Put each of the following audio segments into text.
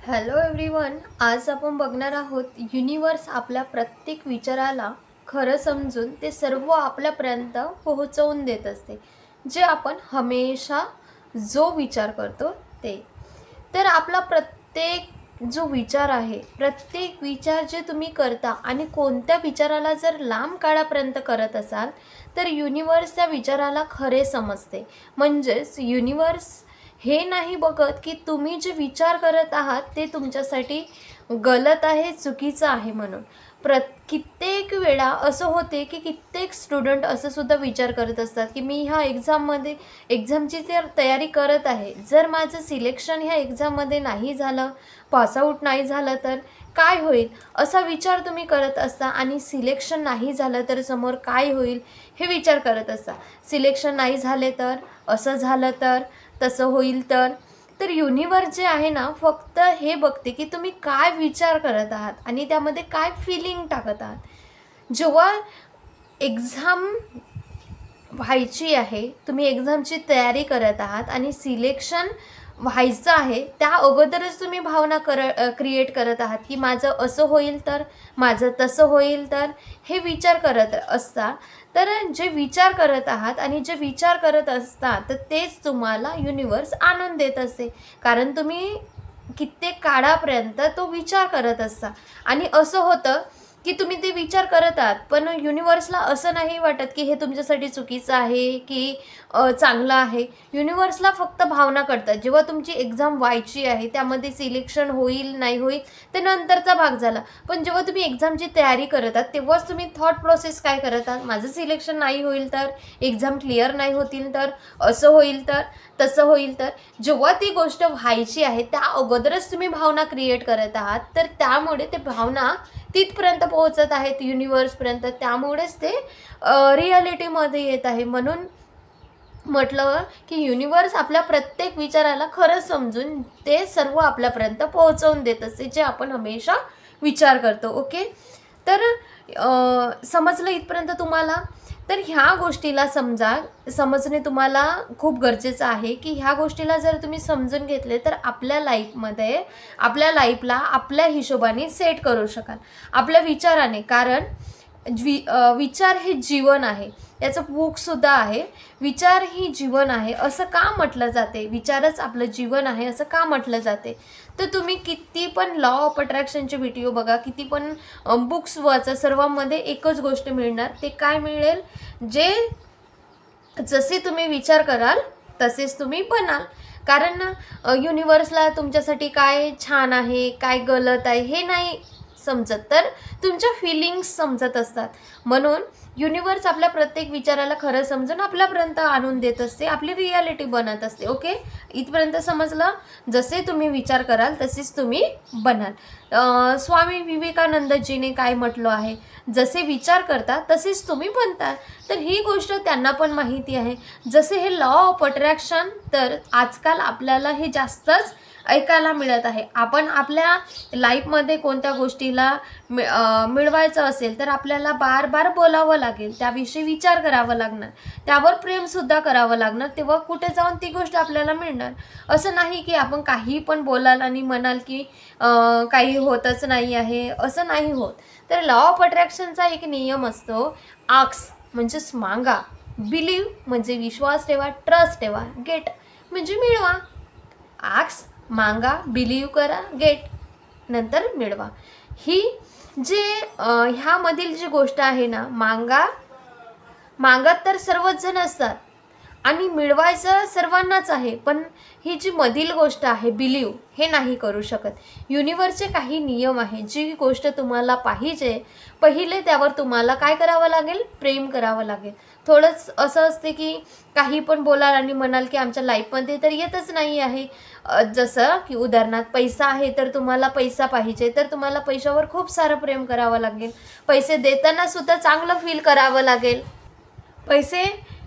Hello everyone, आज आपण बघणार आहोत युनिवर्स आपल्या प्रत्येक विचाराला खरं समजून ते सर्व आपल्यापर्यंत पोहोचवून देत असते, जे आपण हमेशा जो विचार करतो ते. तर आपला प्रत्येक जो विचार आहे, प्रत्येक विचार जे तुम्ही करता आणि कोणत्या विचाराला जर लांब काळापर्यंत करत असाल तर युनिवर्स त्या विचाराला खरे समजते. म्हणजेच युनिवर्स हे नाही बघत की तुम्ही जे विचार करत आहात ते तुमच्यासाठी गलत आहे, चुकीचं आहे म्हणून. कित्येक वेळा असं होते की कित्येक स्टुडंट असं सुद्धा विचार करत असतात की मी ह्या एक्झामची तयारी करत आहे, जर माझं सिलेक्शन ह्या एक्झाममध्ये नाही झालं, पासआउट नाही झालं तर काय होईल, असा विचार तुम्ही करत असता. आणि सिलेक्शन नाही झालं तर समोर काय होईल हे विचार करत असता. सिलेक्शन नाही झाले तर, असं झालं तर, तसं होईल तर युनिवर्स जे आहे ना, फक्त हे बघते की तुम्ही काय विचार करत आहात आणि त्यामध्ये काय फिलिंग टाकत आहात. जेव्हा एक्झाम व्हायची आहे, तुम्ही एक्झामची तयारी करत आहात आणि सिलेक्शन व्हायचं आहे, त्या अगोदरच तुम्ही भावना क्रिएट करत आहात की माझं असं होईल तर, माझं तसं होईल तर, हे विचार करत असता. तर जे विचार करत आहात आणि जे विचार करत असता तर तेच तुम्हाला युनिवर्स आणून देत असते, कारण तुम्ही कित्येक काळापर्यंत तो विचार करत असता. आणि असं होतं की तुम्ही ते विचार करत आहात पण युनिवर्सला असं नाही वाटत की हे तुमच्यासाठी चुकीचं आहे की चांगलं आहे. युनिवर्सला फक्त भावना कळतात. जेव्हा तुमची एक्झाम व्हायची आहे, त्यामध्ये सिलेक्शन होईल नाही होईल ते नंतरचा भाग झाला, पण जेव्हा तुम्ही एक्झामची तयारी करत आहात तेव्हाच तुम्ही थॉट प्रोसेस काय करत आहात, माझं सिलेक्शन नाही होईल तर, एक्झाम क्लिअर नाही होतील तर, असं होईल तर, तसं होईल तर. जेव्हा ती गोष्ट व्हायची आहे त्या अगोदरच तुम्ही भावना क्रिएट करत आहात, तर त्यामुळे ते भावना तिथपर्यंत पोहोचत आहेत युनिवर्सपर्यंत, त्यामुळेच ते रिॲलिटीमध्ये येत आहे. म्हणून म्हटलं की युनिवर्स आपल्या प्रत्येक विचाराला खरं समजून ते सर्व आपल्यापर्यंत पोहोचवून देत असते, जे आपण हमेशा विचार करतो. ओके, तर समजलं इथपर्यंत तुम्हाला? तर ह्या गोष्टीला समजणे तुम्हाला खूप गरजेचं आहे की ह्या गोष्टीला जर तुम्ही समजून घेतले तर आपल्या लाईफला आपल्या हिशोबाने सेट करू शकाल, आपल्या विचाराने. कारण विचार हे जीवन आहे, याचं बुकसुद्धा आहे, विचार ही जीवन आहे असं का म्हटलं जाते, विचारच आपलं जीवन आहे असं का म्हटलं जाते. तर तुम्ही किती पण लॉ ऑफ अट्रॅक्शनचे व्हिडिओ बघा, किती पण बुक्स वाचा, सर्वांमध्ये एकच गोष्ट मिळणार. ते काय मिळेल, जसे तुम्ही विचार कराल तसेच तुम्ही बनाल. कारण युनिवर्सला तुमच्यासाठी काय छान आहे काय गलत आहे हे नाही समजत, तर तुमच्या फिलिंग्स समजत असतात. म्हणून युनिवर्स आपल्या प्रत्येक विचाराला खरं समजून आपल्यापर्यंत आणून देत असते, आपली रियालिटी बनत असते. ओके, इथपर्यंत समजलं? जसे तुम्ही विचार कराल तसेच तुम्ही बनाल. स्वामी विवेकानंदजीने काय म्हटलं आहे, जसे विचार करता तसेच तुम्ही बनता. तर ही गोष्ट त्यांना पण माहिती आहे. जसे हे लॉ ऑफ अट्रॅक्शन तर आजकाल आपल्याला हे जास्तच ऐकायला मिळत आहे. आपण आपल्या लाईफमध्ये कोणत्या गोष्टीला मिळवायचं असेल तर आपल्याला बार बार बोलावं लागेल, त्याविषयी विचार करावा लागणार, त्यावर प्रेमसुद्धा करावं लागणार, तेव्हा कुठे जाऊन ती गोष्ट आपल्याला मिळणार. असं नाही की आपण काही पण बोलाल आणि म्हणाल की काही होतच नाही आहे, असं नाही होत. तर लॉ ऑफ अट्रॅक्शनचा एक नियम असतो, आक्स म्हणजेच मागा, बिलीव म्हणजे विश्वास ठेवा, ट्रस्ट ठेवा, गेट म्हणजे मिळवा. आक्स मागा, बिलीव करा, गेट नंतर मिळवा. ही जे ह्यामधील जी गोष्ट आहे ना, मागत तर सर्वच जण असतात आणि मिळवायचं सर्वांनाच आहे, पण ही जी मधील गोष्ट आहे बिलीव, हे नाही करू शकत. युनिवर्सचे काही नियम आहे, जी गोष्ट तुम्हाला पाहिजे पहिले त्यावर तुम्हाला काय करावं लागेल, प्रेम करावं लागेल. थोडंच असं असते की काही पण बोलाल आणि म्हणाल की आमच्या लाईफमध्ये तर येतच नाही आहे. जसं की उदाहरणार्थ पैसा आहे तर तुम्हाला पैसा पाहिजे, तर तुम्हाला पैशावर खूप सारं प्रेम करावं लागेल. पैसे देताना सुद्धा चांगलं फील करावं लागेल, पैसे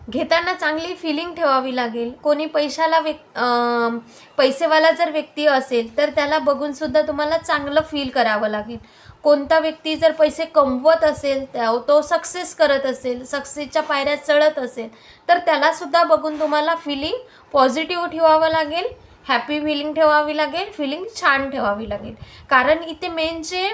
घेताना चांगली फिलिंग ठेवावी लागेल. कोणी पैसेवाला जर व्यक्ती असेल तर त्याला बघूनसुद्धा तुम्हाला चांगलं फील करावं लागेल. कोणता व्यक्ती जर पैसे कमवत असेल, तो सक्सेस करत असेल, सक्सेसच्या पायऱ्या चढत असेल, तर त्यालासुद्धा बघून तुम्हाला फिलिंग पॉझिटिव्ह ठेवावं लागेल, हॅपी फिलिंग ठेवावी लागेल, फिलिंग छान ठेवावी लागेल. कारण इथे मेन जे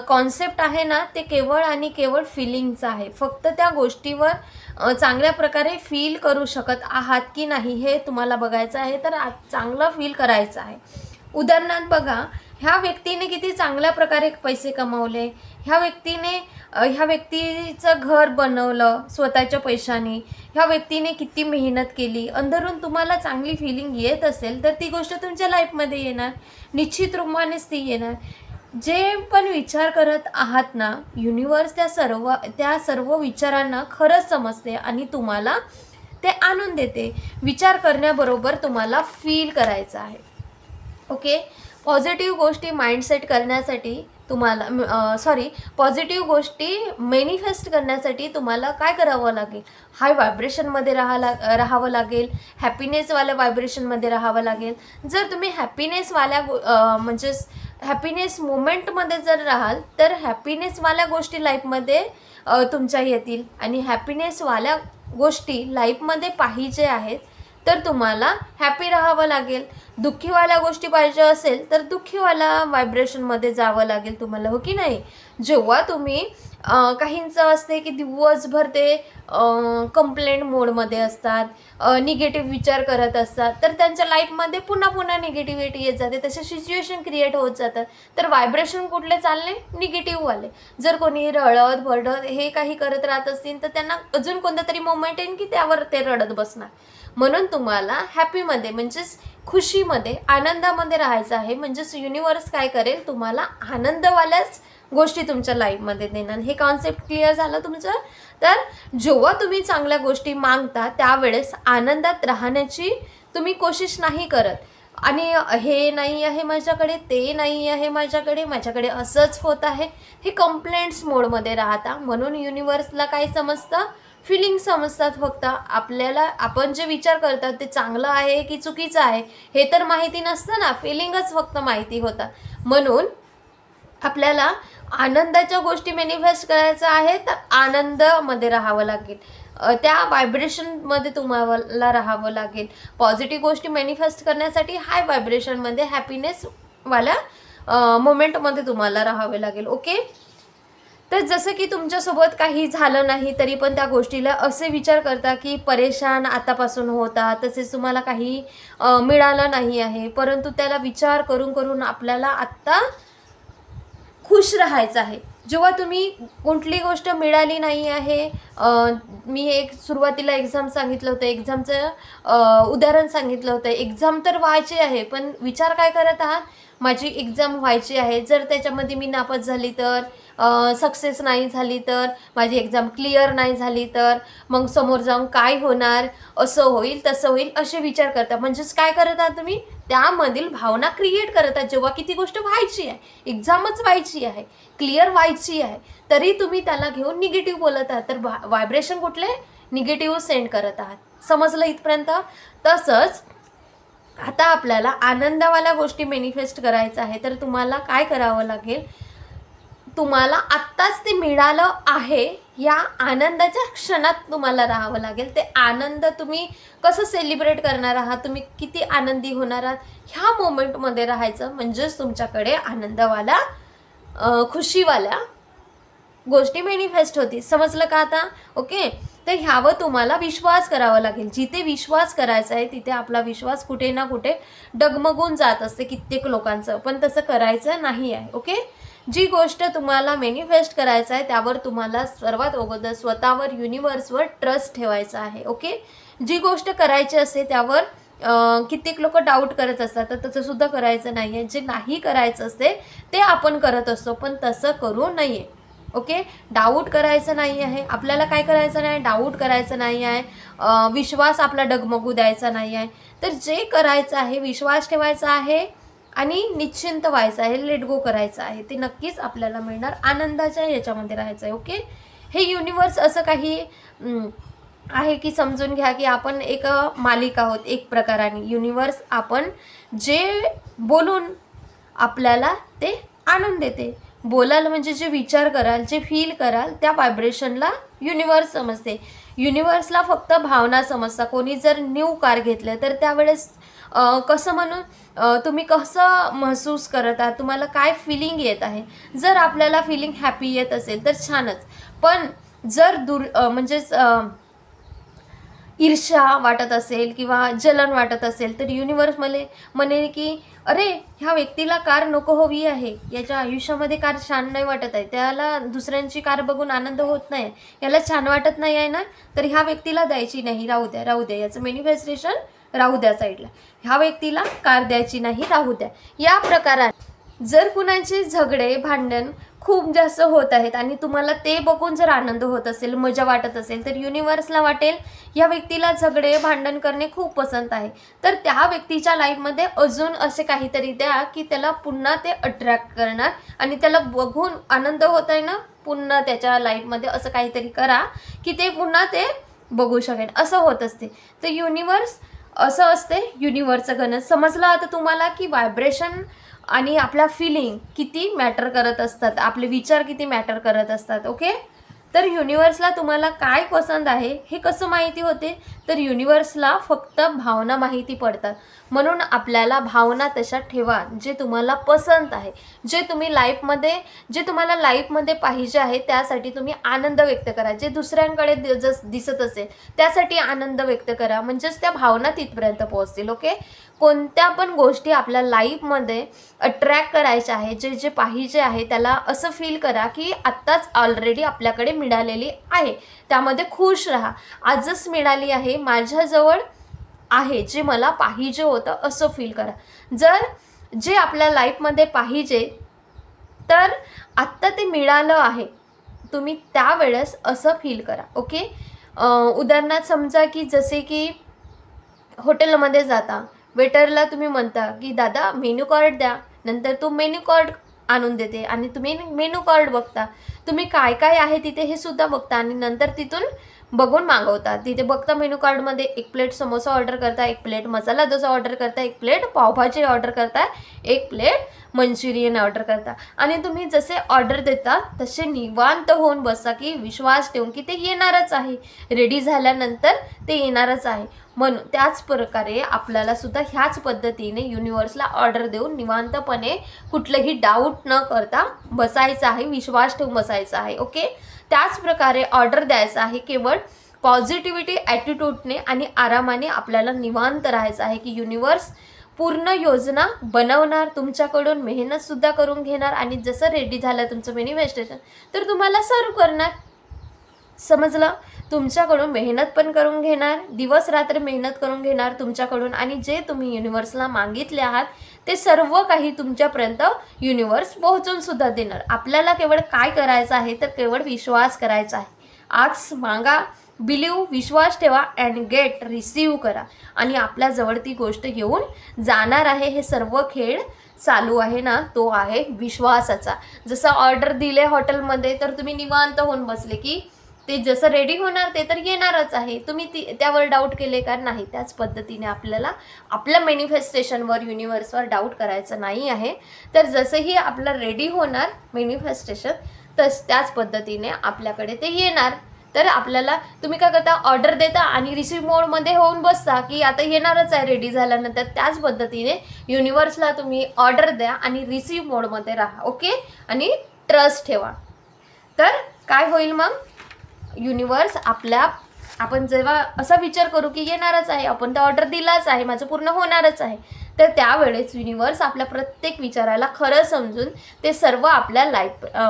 कॉन्सेप्ट आहे ना ते केवळ आणि केवळ फिलिंगचं आहे. फक्त त्या गोष्टीवर चांगल्या प्रकारे फील करू शकत आहात की नाही हे तुम्हाला बघायचं आहे. तर चांगलं फील करायचं आहे. उदाहरणार्थ बघा, ह्या व्यक्तीने किती चांगल्या प्रकारे पैसे कमवले, ह्या व्यक्तीचं घर बनवलं स्वतःच्या पैशाने, ह्या व्यक्तीने किती मेहनत केली, अंदरून तुम्हाला चांगली फिलिंग येत असेल तर ती गोष्ट तुमच्या लाईफमध्ये येणार, निश्चित रूपानेच ती येणार. जे पण विचार करत आहात ना, युनिवर्स त्या सर्व विचारांना खरंच समजते आणि तुम्हाला ते आणून देते. विचार करण्याबरोबर तुम्हाला फील करायचं आहे. ओके. पॉझिटिव्ह गोष्टी माइंडसेट करण्यासाठी पॉझिटिव्ह गोष्टी मॅनिफेस्ट करण्यासाठी तुम्हाला काय करावं लागेल? हाय व्हायब्रेशनमध्ये राहावं लागेल, हॅपीनेसवाल्या व्हायब्रेशनमध्ये राहावं लागेल. जर तुम्ही हॅपीनेस मोमेंटमध्ये जर राहाल तर हॅपीनेसवाल्या गोष्टी लाईफमध्ये तुमच्या येतील. आणि हॅपीनेसवाल्या गोष्टी लाईफमध्ये पाहिजे आहेत तर तुम्हाला हॅपी राहावं लागेल. दुःखीवाल्या गोष्टी पाहिजे असेल तर दुःखीवाल्या व्हायब्रेशनमध्ये जावं लागेल तुम्हाला, हो की नाही? जेव्हा तुम्ही काहींचं असते की दिवसभर ते कंप्लेंट मोडमध्ये असतात, निगेटिव्ह विचार करत असतात, तर त्यांच्या लाईफमध्ये पुन्हा पुन्हा निगेटिव्हिटी येत जाते, तसे सिच्युएशन क्रिएट होत जातात. तर व्हायब्रेशन कुठले चालले? निगेटिव्हवाले. जर कोणी रडत भरडत हे काही करत राहत असतील तर त्यांना अजून कोणता तरी मोमेंट येईल की त्यावर ते रडत बसणार. म्हणून तुम्हाला हॅपीमध्ये म्हणजेच खुशीमध्ये, आनंदामध्ये राहायचं आहे. म्हणजेच युनिवर्स काय करेल? तुम्हाला आनंदवाल्याच गोष्टी तुमच्या लाईफमध्ये देणार. हे कॉन्सेप्ट क्लिअर झालं तुमचं? तर जेव्हा तुम्ही चांगल्या गोष्टी मागता त्यावेळेस आनंदात राहण्याची तुम्ही कोशिश नाही करत. आणि हे नाही आहे माझ्याकडे, ते नाही आहे माझ्याकडे असंच होत आहे, हे कंप्लेंट्स मोडमध्ये राहता. म्हणून युनिवर्सला काय समजतं? फिलिंग समजतात. फक्त आपल्याला आपण जे विचार करतात ते चांगलं आहे की चुकीचं आहे हे तर माहिती नसतं ना, फिलिंगच फक्त माहिती होतात. म्हणून आपल्याला आनंदाच्या गोष्टी मॅनिफेस्ट करायचं आहे तर आनंदामध्ये राहावं लागेल, त्या व्हायब्रेशनमध्ये तुम्हाला राहावं लागेल. पॉझिटिव्ह गोष्टी मॅनिफेस्ट करण्यासाठी हाय व्हायब्रेशनमध्ये, हॅपीनेसवाल्या मोमेंटमध्ये तुम्हाला राहावे लागेल. ओके. तर जसं की तुमच्यासोबत काही झालं नाही तरी पण त्या गोष्टीला असे विचार करता की परेशान आतापासून होता, तसेच तुम्हाला काही मिळालं नाही आहे, परंतु त्याला विचार करून करून आपल्याला आत्ता खुश राहायचं आहे. जेव्हा तुम्ही कुठली गोष्ट मिळाली नाही आहे, मी एक सुरुवातीला एक्झाम सांगितलं होतं, एक्झामचं उदाहरण सांगितलं होतं. एक्झाम तर व्हायची आहे पण विचार काय करत आहात? माझी एक्झाम व्हायची आहे, जर त्याच्यामध्ये मी नापास झाली तर, सक्सेस नाही झाली तर, माझी एक्झाम क्लिअर नाही झाली तर मग समोर जाऊन काय होणार, असं होईल तसं होईल असे विचार करता. म्हणजेच काय करत आहात तुम्ही? त्यामधील भावना क्रिएट करत आहात. जेव्हा किती गोष्ट व्हायची आहे, एक्झामच व्हायची आहे, क्लिअर व्हायची आहे, तरी तुम्ही त्याला घेऊन निगेटिव्ह बोलत आहात. तर व्हायब्रेशन कुठले? निगेटिव्ह सेंड करत आहात. समजलं इथपर्यंत? तसंच आता आपल्याला आनंदावाल्या गोष्टी मॅनिफेस्ट करायचं आहे तर तुम्हाला काय करावं लागेल? तुम्हाला आत्ताच ते मिळालं आहे या आनंदाच्या क्षणात तुम्हाला राहावं लागेल. ते आनंद तुम्ही कसं सेलिब्रेट करणार आहात, तुम्ही किती आनंदी होणार आहात ह्या मोमेंटमध्ये राहायचं. म्हणजेच तुमच्याकडे आनंदवाल्या खुशीवाल्या गोष्टी मॅनिफेस्ट होती. समजलं का आता? ओके. तर ह्यावर तुम्हाला विश्वास करावा लागेल. जिथे विश्वास करायचा आहे तिथे आपला विश्वास कुठे ना कुठे डगमगून जात असते कित्येक लोकांचं, पण तसं करायचं नाही आहे. ओके. जी गोष्ट तुम्हाला मॅनिफेस्ट करायचं आहे त्यावर तुम्हाला सर्वात अगोदर स्वतःवर, युनिवर्सवर ट्रस्ट ठेवायचा आहे. ओके. जी गोष्ट करायची असते त्यावर कित्येक लोक डाऊट करत असतात, तर तसं सुद्धा करायचं नाही आहे. जे नाही करायचं असते ते आपण करत असतो, पण तसं करू नये. ओके. डाऊट करायचं नाही आहे आपल्याला. काय करायचं नाही? डाऊट करायचं नाही आहे, विश्वास आपला डगमगू द्यायचा नाही आहे. तर जे करायचं आहे विश्वास ठेवायचा आहे आणि निश्चिंत व्हायचं आहे, लेट गो करायचं आहे, ते नक्कीच आपल्याला मिळणार. आनंदाच्या याच्यामध्ये राहायचं आहे. ओके. हे युनिवर्स असं काही आहे की समजून घ्या की आपण एक मालिक आहोत एक प्रकाराने. युनिवर्स आपण जे बोलून आपल्याला ते आणून देते. बोलाल म्हणजे जे विचार कराल, जे फील कराल त्या व्हायब्रेशनला युनिवर्स समजते. युनिवर्सला फक्त भावना समजतात. कोणी जर न्यू कार घेतलं तर त्यावेळेस कसं म्हणून तुम्ही कसं महसूस करत आहात, तुम्हाला काय फिलिंग येत आहे. जर आपल्याला फिलिंग हॅपी येत असेल तर छानच, पण जर म्हणजेच ईर्ष्या वाटत असेल किंवा जलन वाटत असेल तर युनिवर्स म्हणेल की अरे ह्या व्यक्तीला कार नको हवी आहे, याच्या आयुष्यामध्ये कार छान नाही वाटत आहे, त्याला दुसऱ्यांची कार बघून आनंद होत नाही, याला छान वाटत नाही आहे ना, तर ह्या व्यक्तीला द्यायची नाही, राहू द्या राहू द्या, याचं मॅनिफेस्टेशन राहू द्या साईडला, ह्या व्यक्तीला कार द्यायची नाही, राहू द्या. या प्रकारात जर कुणाचे झगडे भांडण खूप जास्त होत आहेत आणि तुम्हाला ते बघून जर आनंद होत असेल, मजा वाटत असेल, तर युनिवर्सला वाटेल या व्यक्तीला झगडे भांडण करणे खूप पसंत आहे, तर त्या व्यक्तीच्या लाईफमध्ये अजून असे काहीतरी द्या की त्याला पुन्हा ते अट्रॅक्ट करणार आणि त्याला बघून आनंद होत आहे ना, पुन्हा त्याच्या लाईफमध्ये असं काहीतरी करा की ते पुन्हा ते बघू शकेल. असं होत असते. तर युनिवर्स असं असते, युनिवर्सचं गणित समजलं आता तुम्हाला की व्हायब्रेशन आणि आपला फिलिंग किती मॅटर करत असतात, आपले विचार किती मॅटर करत असतात. ओके, तर युनिवर्सला तुम्हाला काय पसंत आहे हे कसं माहिती होते, तर युनिवर्सला फक्त भावना माहिती पडतात. म्हणून आपल्याला भावना तशा ठेवा जे तुम्हाला पसंत आहे, जे तुम्हाला लाईफमध्ये पाहिजे आहे त्यासाठी तुम्ही आनंद व्यक्त करा. जे दुसऱ्यांकडे दिसत असेल त्यासाठी आनंद व्यक्त करा, म्हणजेच त्या भावना तिथपर्यंत पोहोचतील. ओके, कोणत्या पण गोष्टी आपल्या लाईफमध्ये अट्रॅक्ट करायच्या आहे, जे जे पाहिजे आहे त्याला असं फील करा की आत्ताच ऑलरेडी आपल्याकडे मिळालेली आहे, त्यामध्ये खुश राहा. आजच मिळाली आहे, माझ्याजवळ आहे, जे मला पाहिजे होतं असं फील करा. जर जे आपल्या लाईफमध्ये पाहिजे तर आत्ता ते मिळालं आहे, तुम्ही त्यावेळेस असं फील करा. ओके, उदाहरणार्थ समजा की जसे की हॉटेलमध्ये जाता, वेटरला तुम्ही म्हणता की दादा मेन्यू कार्ड द्या, नंतर तो मेन्यू कार्ड आणून देते आणि तुम्ही मेन्यू कार्ड बघता, तुम्ही काय काय आहे तिथे हे सुद्धा बघता आणि नंतर तिथून बघून मागवता. तिथे बघता मेन्यू कार्डमध्ये 1 प्लेट समोसा ऑर्डर करता, 1 प्लेट मसाला डोसा ऑर्डर करता, 1 प्लेट पावभाजी ऑर्डर करता, 1 प्लेट मंचुरियन ऑर्डर करता आणि तुम्ही जसे ऑर्डर देता तसे निवांत होऊन बसा की विश्वास ठेवून की ते येणारच आहे, रेडी झाल्यानंतर ते येणारच आहे. म्हणून त्याच प्रकारे आपल्याला सुद्धा ह्याच पद्धतीने युनिवर्सला ऑर्डर देऊन निवांतपणे कुठलंही डाऊट न करता बसायचं आहे, विश्वास ठेवून बसायचं आहे. ओके, त्याच प्रकारे ऑर्डर द्यायचं आहे, केवळ पॉझिटिव्हिटी ॲटिट्यूडने आणि आरामाने आपल्याला निवांत राहायचं आहे की युनिवर्स पूर्ण योजना बनवणार, तुमच्याकडून मेहनतसुद्धा करून घेणार आणि जसं रेडी झालं तुमचं मॅनिफेस्टेशन तर तुम्हाला सर्व करणार. समजलं, तुमच्याकडून मेहनत पण करून घेणार, दिवस रात्र मेहनत करून घेणार तुमच्याकडून आणि जे तुम्ही युनिवर्सला मागितले आहात ते सर्व काही तुमच्यापर्यंत युनिवर्स पोहोचून सुद्धा देणार. आपल्याला केवळ काय करायचं आहे तर केवळ विश्वास करायचा आहे. आज मागा, बिलीव, विश्वास ठेवा अँड गेट, रिसीव करा आणि आपल्याजवळ ती गोष्ट येऊन जाणार आहे. हे सर्व खेळ चालू आहे ना, तो आहे विश्वासाचा. जसं ऑर्डर दिले हॉटेलमध्ये तर तुम्ही निवांत होऊन बसले की ते जसं रेडी होणार ते तर येणारच आहे, तुम्ही त्यावर डाऊट केले का नाही. त्याच पद्धतीने आपल्याला आपल्या मॅनिफेस्टेशनवर, युनिवर्सवर डाऊट करायचं नाही आहे. तर जसंही आपलं रेडी होणार मॅनिफेस्टेशन त्याच पद्धतीने आपल्याकडे ते येणार. तर आपल्याला तुम्ही काय करता, ऑर्डर देता आणि रिसीव मोडमध्ये होऊन बसता की आता येणारच आहे रेडी झाल्यानंतर. त्याच पद्धतीने युनिवर्सला तुम्ही ऑर्डर द्या आणि रिसीव मोडमध्ये राहा. ओके, आणि ट्रस्ट ठेवा. तर काय होईल मग, युनिवर्स आपण जेव्हा असा विचार करू की येणारच आहे, आपण तर ऑर्डर दिलाच आहे, माझं पूर्ण होणारच आहे, तर त्यावेळेस युनिवर्स आपल्या प्रत्येक विचाराला खरं समजून ते सर्व आपल्या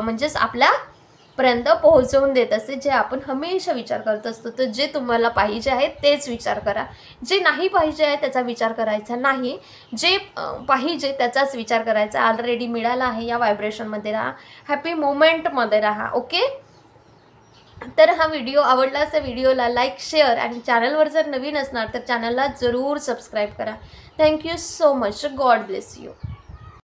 म्हणजेच आपल्यापर्यंत पोहोचवून देत असते. जे आपण हमेशा विचार करत असतो. तर जे तुम्हाला पाहिजे आहे तेच विचार करा, जे नाही पाहिजे आहे त्याचा विचार करायचा नाही, जे पाहिजे त्याचाच विचार करायचा. ऑलरेडी मिळाला आहे या व्हायब्रेशनमध्ये राहा, हॅपी मोमेंटमध्ये राहा. ओके, तर हा व्हिडिओ आवडला असेल व्हिडिओला लाईक, शेअर आणि चॅनलवर जर नवीन असणार तर चॅनलला जरूर सबस्क्राईब करा. Thank you so much. God bless you.